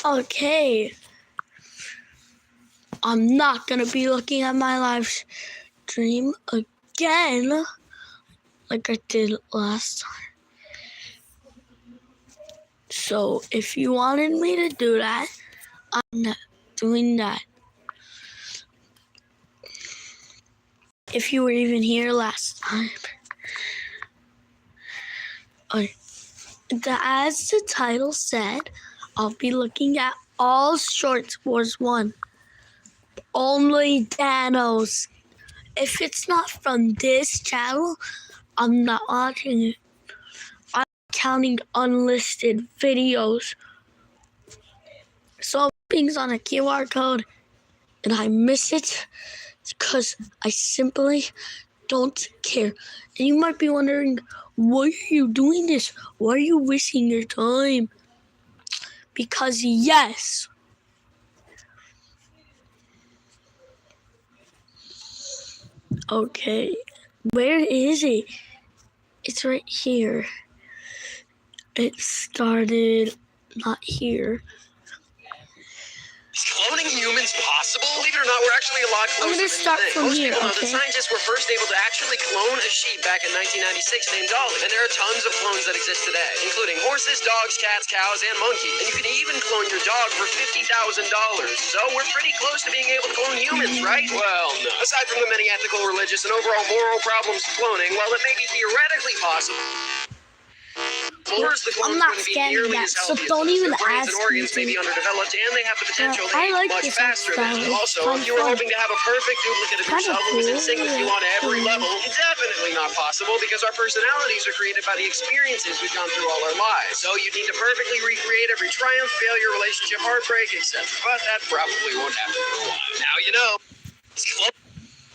Okay. I'm not gonna be looking at my live stream again like I did last time. So if you wanted me to do that, I'm not doing that. If you were even here last time. As the title said, I'll be looking at all Short Wars 1. Only dannos. If it's not from this channel, I'm not watching it. I'm counting unlisted videos. So if things on a QR code and I miss it, it's because I simply don't care. And you might be wondering, why are you doing this? Why are you wasting your time? Because yes. Okay, where is it? It's right here. It started not here. Is cloning humans possible? Believe it or not, we're actually a lot closer I'm gonna start than you think. from Most here, people know okay? that scientists were first able to actually clone a sheep back in 1996 named Dolly. And there are tons of clones that exist today, including horses, dogs, cats, cows, and monkeys. And you can even clone your dog for $50,000. So we're pretty close to being able to clone humans, right? Well, no. Aside from the many ethical, religious, and overall moral problems of cloning, while it may be theoretically possible, I'm not scanning that, so don't even brains ask and organs may me. be underdeveloped, and they have the potential to I age like much this faster than style. us. Also, if you were hoping to have a perfect duplicate of Kinda yourself who was in cool. sync with you on every level, definitely not possible because our personalities are created by the experiences we've gone through all our lives. So you need to perfectly recreate every triumph, failure, relationship, heartbreak, etc. But that probably won't happen for a while. Now you know.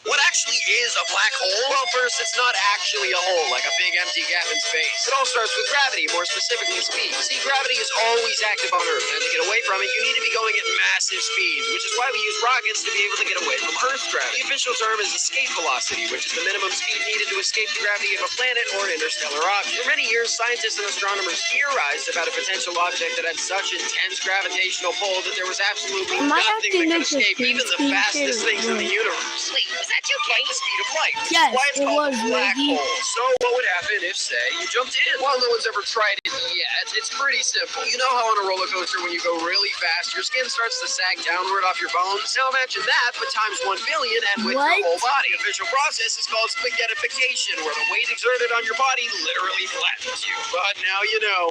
What actually is a black hole? Well, first, it's not actually a hole, like a big empty gap in space. It all starts with gravity, more specifically speed. See, gravity is always active on Earth, and to get away from it, you need to be going at massive speeds, which is why we use rockets to be able to get away from Earth's gravity. The official term is escape velocity, which is the minimum speed needed to escape the gravity of a planet or an interstellar object. For many years, scientists and astronomers theorized about a potential object that had such intense gravitational pull that there was absolutely nothing that could escape even the fastest things in the universe. Wait, was that like the speed of light? Yes, Why it's it called was, a black Reggie. hole. So what would happen if, say, you jumped in? Well, no one's ever tried it yet. It's pretty simple. You know how on a roller coaster when you go really fast, your skin starts to sag downward off your bones? Now imagine that, but times 1 billion and with What? your whole body. The official process is called spaghettification, where the weight exerted on your body literally flattens you. But now you know.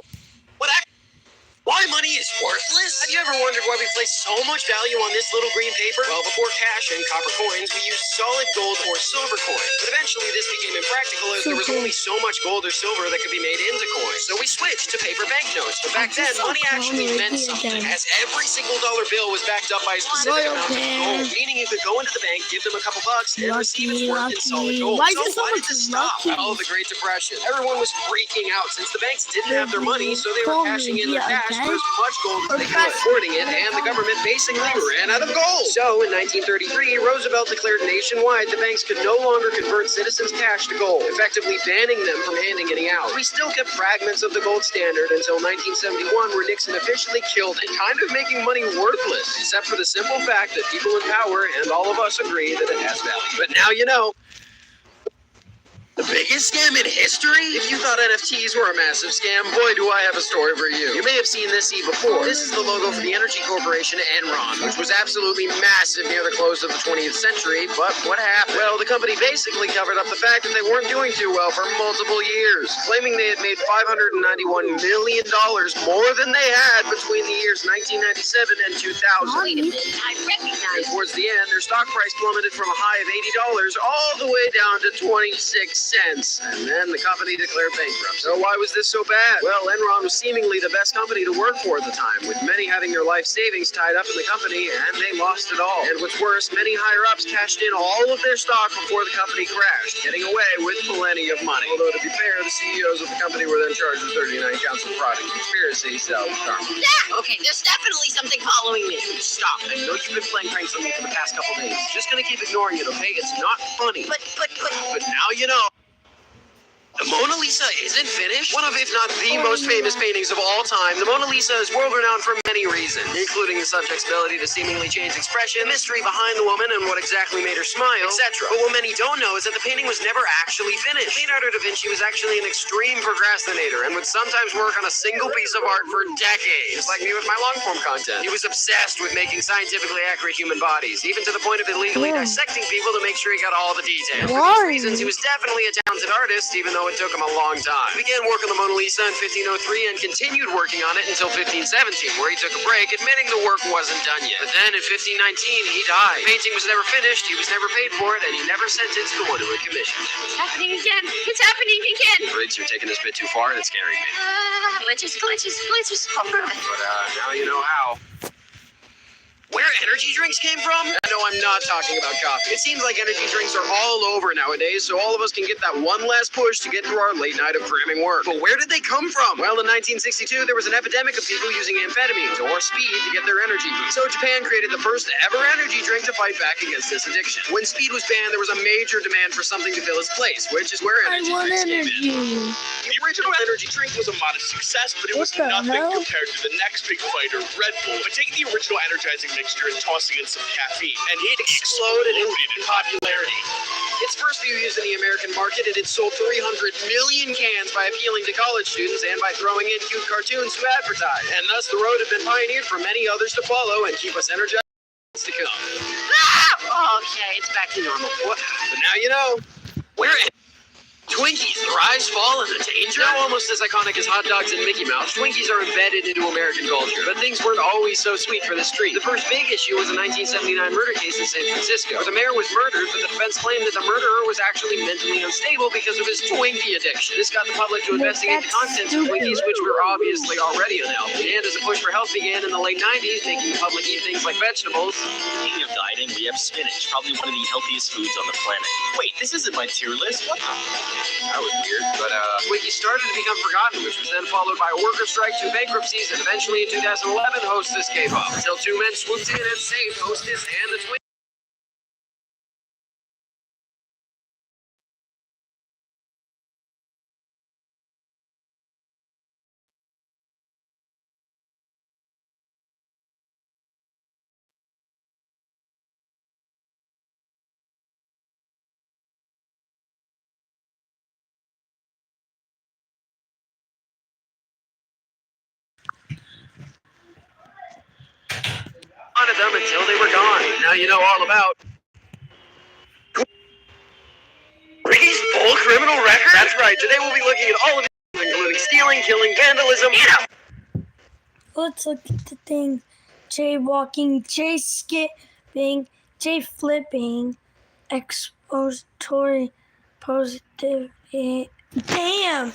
Why money is worthless? Have you ever wondered why we place so much value on this little green paper? Well, before cash and copper coins, we used solid gold or silver coins. But eventually this became impractical as there was only so much gold or silver that could be made into coins. So we switched to paper banknotes. But back then, money actually meant something, as every single dollar bill was backed up by a specific amount of gold, meaning you could go into the bank, give them a couple bucks, and receive its worth in solid gold. Why So is it so why did much this stop? lucky? Well, the Great Depression. Everyone was freaking out since the banks didn't have their money, so they were cashing in their cash for as much gold as they could, hoarding it, and the government basically ran out of gold. So, in 1933, Roosevelt declared nationwide the banks could no longer convert citizens' cash to gold, effectively banning them from handing any out. We still kept fragments of the gold standard until 1971, where Nixon officially killed it, kind of making money worthless, except for the simple fact that people in power and all of us agree that it has value. But now you know. The biggest scam in history? If you thought NFTs were a massive scam, boy do I have a story for you. You may have seen this before. This is the logo for the energy corporation Enron, which was absolutely massive near the close of the 20th century, but what happened? Well, the company basically covered up the fact that they weren't doing too well for multiple years, claiming they had made $591 million more than they had between the years 1997 and 2000. Wait a minute, I recognize. And towards the end, their stock price plummeted from a high of $80 all the way down to 26 cents, and then the company declared bankruptcy. So why was this so bad? Well, Enron was seemingly the best company to work for at the time, with many having their life savings tied up in the company, and they lost it all. And what's worse, many higher-ups cashed in all of their stock before the company crashed, getting away with plenty of money. Although, to be fair, the CEOs of the company were then charged with 39 counts of fraud and conspiracy, so karma. Okay, there's definitely something following me. Stop. I know you've been playing pranks on me for the past couple days. Just gonna keep ignoring it, okay? It's not funny. But But now you know. The The Mona Lisa isn't finished? One of, if not the most famous paintings of all time, the Mona Lisa is world-renowned for many reasons, including the subject's ability to seemingly change expression, the mystery behind the woman and what exactly made her smile, etc. But what many don't know is that the painting was never actually finished. Leonardo da Vinci was actually an extreme procrastinator and would sometimes work on a single piece of art for decades, just like me with my long-form content. He was obsessed with making scientifically accurate human bodies, even to the point of illegally dissecting people to make sure he got all the details. For these reasons, he was definitely a talented artist, even though it took him a long time. He began work on the Mona Lisa in 1503 and continued working on it until 1517, where he took a break, admitting the work wasn't done yet. But then in 1519, he died. The painting was never finished, he was never paid for it, and he never sent it to the one who had commissioned it. It's happening again. It's happening again. Briggs, you're taking this bit too far and it's scaring me. Glitches. Oh, But now you know how. Where energy drinks came from? No, I'm not talking about coffee. It seems like energy drinks are all over nowadays, so all of us can get that one last push to get through our late night of cramming work. But where did they come from? Well, in 1962, there was an epidemic of people using amphetamines or speed to get their energy boost. So Japan created the first ever energy drink to fight back against this addiction. When speed was banned, there was a major demand for something to fill its place, which is where energy drinks came in. The original energy drink was a modest success, but it was What the nothing hell? compared to the next big fighter, Red Bull. But taking the original energizing mixture and tossing in some caffeine, and it exploded in popularity. Its first few used in the American market, it had sold 300 million cans by appealing to college students and by throwing in cute cartoons to advertise. And thus the road had been pioneered for many others to follow and keep us energized to come. okay, it's back to normal. What? But now you know. Where Twinkies, the rise, fall, and the danger? Now almost as iconic as hot dogs and Mickey Mouse, Twinkies are embedded into American culture. But things weren't always so sweet for the street. The first big issue was a 1979 murder case in San Francisco. The mayor was murdered, but the defense claimed that the murderer was actually mentally unstable because of his Twinkie addiction. This got the public to investigate the contents of Twinkies, which were obviously already unhealthy. And as a push for health began in the late 90s, making the public eat things like vegetables. Speaking of dieting, we have spinach, probably one of the healthiest foods on the planet. Wait, this isn't my tier list? What the? That was weird. But Twinkies started to become forgotten, which was then followed by a worker strike, 2 bankruptcies, and eventually in 2011, Hostess gave up. Until 2 men swooped in and saved Hostess and the Twinkies. Of them until they were gone. Now you know all about Ricky's full criminal record? That's right. Today we'll be looking at all of it, including stealing, killing, vandalism. Let's look at the things. Jaywalking, J-skipping, J-flipping, expository, positive. Damn!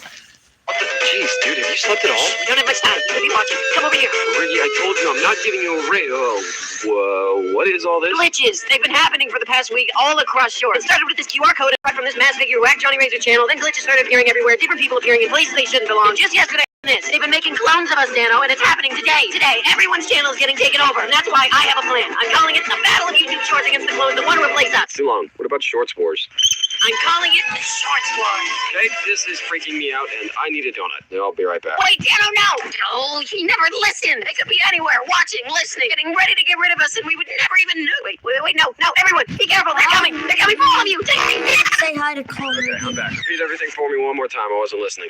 Jeez, dude, have you slept at all? We don't have much time. You could be watching. Come over here. Ricky, I told you I'm not giving you a rate. Whoa, what is all this? Glitches. They've been happening for the past week all across shore. It started with this QR code right from this mass figure who hacked Johnny Razor channel. Then glitches started appearing everywhere. Different people appearing in places they shouldn't belong. Just yesterday, they've been making clones of us, Danno, and it's happening today. Today, everyone's channel is getting taken over, and that's why I have a plan. I'm calling it the Battle of YouTube Shorts against the clones that want to replace us. Too long. What about Shorts Wars? I'm calling it the Shorts War. Okay, this is freaking me out, and I need a donut. I'll be right back. Wait, Danno, no! No, he never listened. They could be anywhere, watching, listening, getting ready to get rid of us, and we would never even know. Wait, no, everyone, be careful. They're coming for all of you. Say hi to Connor. Okay, I'm back. Repeat everything for me one more time. I wasn't listening.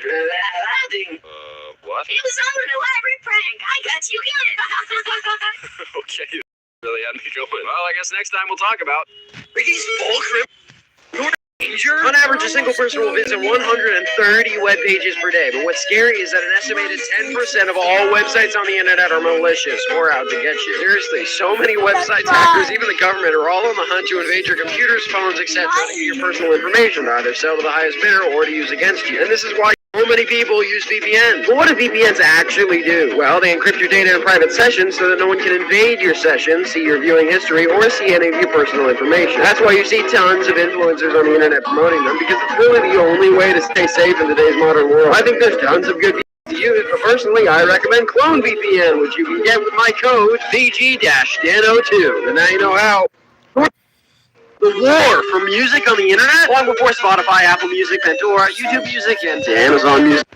What? It was all an elaborate prank. I got you good. Okay, you really had me going. Well, I guess next time we'll talk about Ricky's full criminal danger. On average, a single person will visit 130 web pages per day. But what's scary is that an estimated 10% of all websites on the internet are malicious or out to get you. Seriously, so many websites, hackers, even the government, are all on the hunt to invade your computers, phones, etc. to get your personal information to either sell to the highest bidder or to use against you. And this is why so many people use VPNs. But what do VPNs actually do? Well, they encrypt your data in private sessions so that no one can invade your session, see your viewing history, or see any of your personal information. That's why you see tons of influencers on the internet promoting them, because it's really the only way to stay safe in today's modern world. I think there's tons of good VPNs to use, but personally, I recommend Clone VPN, which you can get with my code VG-DANO2. And now you know how. The war for music on the internet? Long before Spotify, Apple Music, Pandora, YouTube Music, and Amazon Music.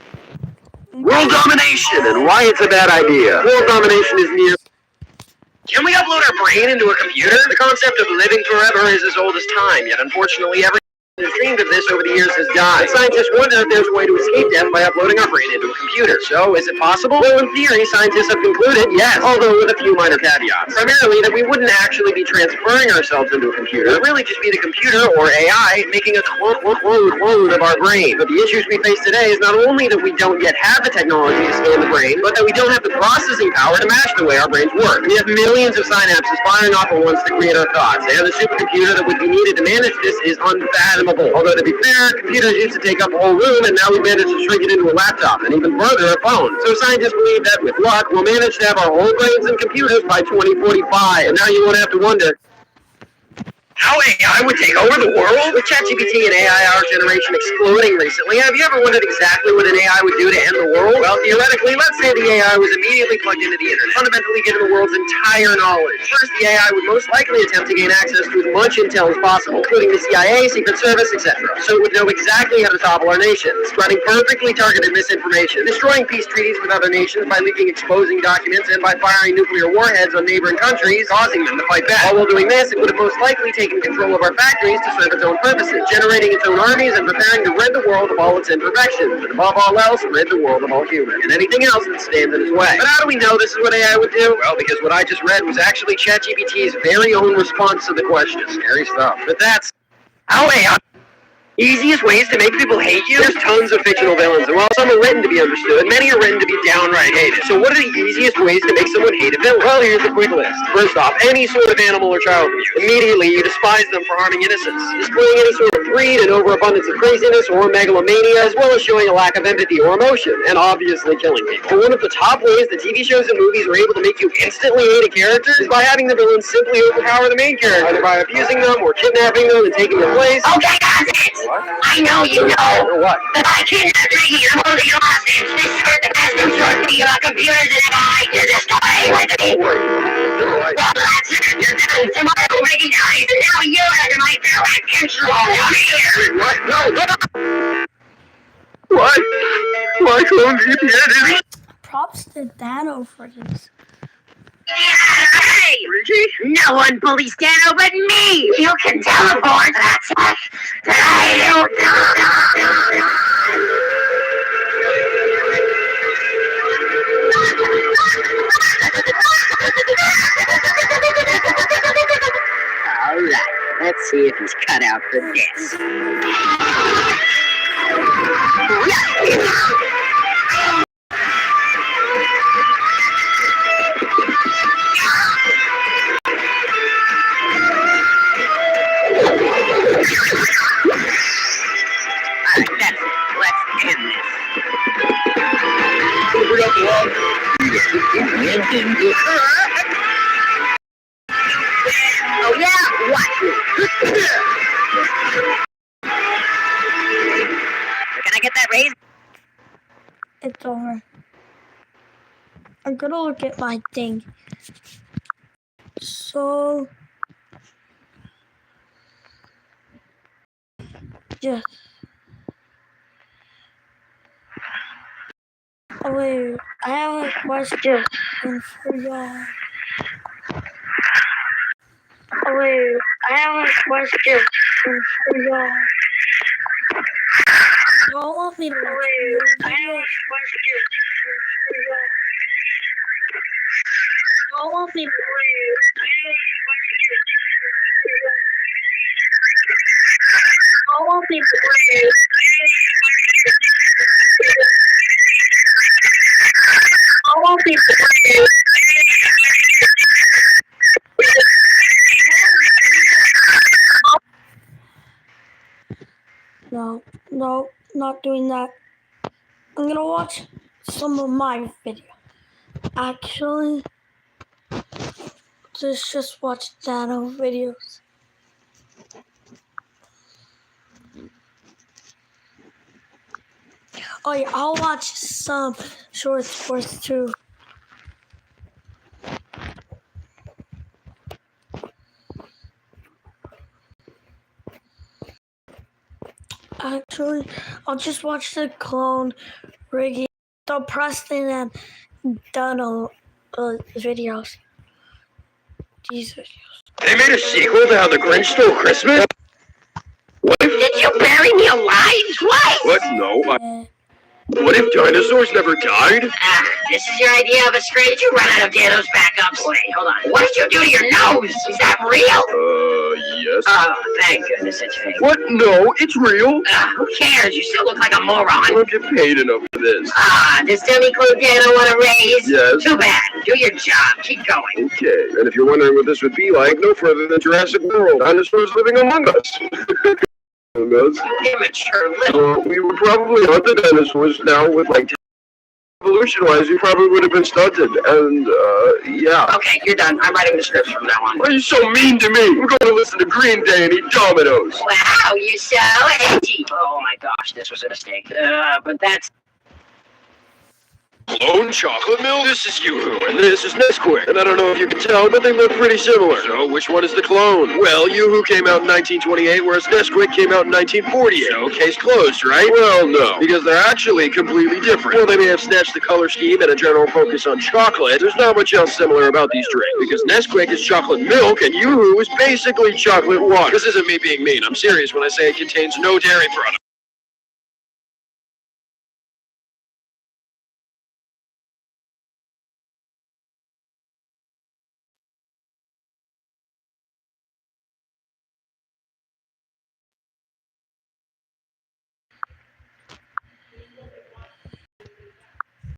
World domination and why it's a bad idea. World domination is near. Can we upload our brain into a computer? The concept of living forever is as old as time, yet unfortunately every who's dreamed of this over the years has died. Scientists wonder if there's a way to escape death by uploading our brain into a computer. So, is it possible? Well, in theory, scientists have concluded yes, although with a few minor caveats. Primarily that we wouldn't actually be transferring ourselves into a computer. It would really just be the computer, or AI, making a clone of our brain. But the issues we face today is not only that we don't yet have the technology to scan the brain, but that we don't have the processing power to match the way our brains work. We have millions of synapses firing off at once to create our thoughts, and the supercomputer that would be needed to manage this is unfathomable. Although, to be fair, computers used to take up a whole room, and now we managed to shrink it into a laptop, and even further, a phone. So scientists believe that, with luck, we'll manage to have our whole brains in computers by 2045. And now you won't have to wonder how AI would take over the world? With ChatGPT and AI our generation exploding recently, have you ever wondered exactly what an AI would do to end the world? Well, theoretically, let's say the AI was immediately plugged into the internet, fundamentally given the world's entire knowledge. First, the AI would most likely attempt to gain access to as much intel as possible, including the CIA, Secret Service, etc. So it would know exactly how to topple our nation, spreading perfectly targeted misinformation, destroying peace treaties with other nations by leaking exposing documents, and by firing nuclear warheads on neighboring countries, causing them to fight back. All while doing this, it would have most likely taken control of our factories to serve its own purposes, generating its own armies and preparing to rid the world of all its imperfections, and above all else, rid the world of all humans, and anything else that stands in its way. But how do we know this is what AI would do? Well, because what I just read was actually ChatGPT's very own response to the question. Scary stuff. But that's how AI... Easiest ways to make people hate you? There's tons of fictional villains, and while some are written to be understood, many are written to be downright hated. So what are the easiest ways to make someone hate a villain? Well, here's a quick list. First off, any sort of animal or child abuse. Immediately, you despise them for harming innocents, displaying any sort of greed and overabundance of craziness or megalomania, as well as showing a lack of empathy or emotion, and obviously killing people. But one of the top ways that TV shows and movies are able to make you instantly hate a character is by having the villain simply overpower the main character, either by abusing them or kidnapping them and taking their place. Okay, guys, What? I know you know Or what? that I kidnapped Ricky and I'm holding you hostage. This is the best of short video about computers and AI to destroy with me. Well, that's it. You're done. Tomorrow Ricky dies, and now you're under my direct control. Here. What? No. What? Why clone GPS? Props to danno for this. Hey! Ricky? No one bullies Danno but me! You can teleport! That's it! I don't Alright, let's see if he's cut out for this. That's it. Let's end this. Oh yeah? Watch me. Can I get that raise? It's over. I'm gonna look at my thing. So, yeah. Oh wait, I have a question for y'all. Oh wait, I have a question for y'all. Y'all want me to watch I have a question for y'all. Y'all want me to Y'all want me to No, not doing that. I'm gonna watch some of my video. Actually, just watch danno videos. Oh yeah, I'll watch some short sports too. Actually, I'll just watch the clone rigging, the Preston and danno videos. These videos. They made a sequel to How the Grinch Stole Christmas? What if... Did you bury me alive twice? What? No. What if dinosaurs never died? This is your idea of a script? You run out of Danno's backups. Wait, hold on. What did you do to your nose? Is that real? Yes. Oh, thank goodness it's fake. What? No, it's real. Who cares? You still look like a moron. I don't get paid enough for this. Does Demi-Clone Danno want a raise? Yes. Too bad. Do your job. Keep going. Okay, and if you're wondering what this would be like, no further than Jurassic World. Dinosaurs living among us. Immature little. We would probably hunt the dinosaurs now with like evolution-wise, you probably would have been stunted, and yeah. Okay, you're done. I'm writing the scripts from now on. Why are you so mean to me? We're going to listen to Green Day and eat Dominoes. Wow, you're so edgy. Oh my gosh, this was a mistake. But that's... Clone chocolate milk? This is Yoo-Hoo, and this is Nesquik. And I don't know if you can tell, but they look pretty similar. So, which one is the clone? Well, Yoo-Hoo came out in 1928, whereas Nesquik came out in 1948. So, case closed, right? Well, no. Because they're actually completely different. Well, they may have snatched the color scheme and a general focus on chocolate. There's not much else similar about these drinks. Because Nesquik is chocolate milk, and Yoo-Hoo is basically chocolate water. This isn't me being mean. I'm serious when I say it contains no dairy products.